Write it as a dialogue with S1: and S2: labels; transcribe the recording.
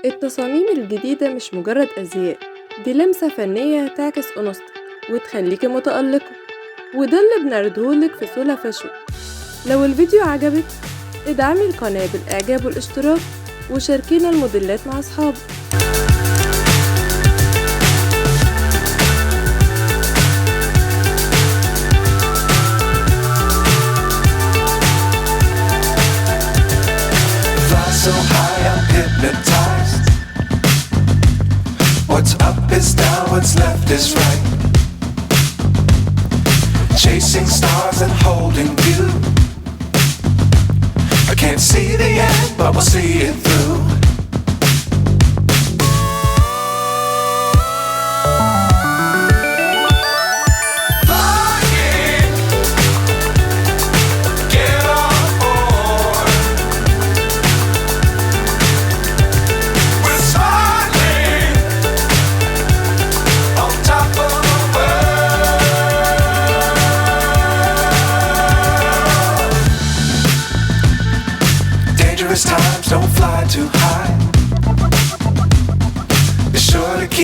S1: التصاميم الجديدة مش مجرد أزياء، دي لمسة فنية تعكس أنوثتك وتخليكي متألقة، وده اللي بنعرضهولك في سولا فاشون. لو الفيديو عجبك ادعمي القناة بالإعجاب والاشتراك وشاركينا الموديلات مع أصحابك.
S2: So high I'm hypnotized. What's up is down, what's left is right. Chasing stars and holding you. I can't see the end, but we'll see it through. Dangerous times, don't fly too high. Be sure to keep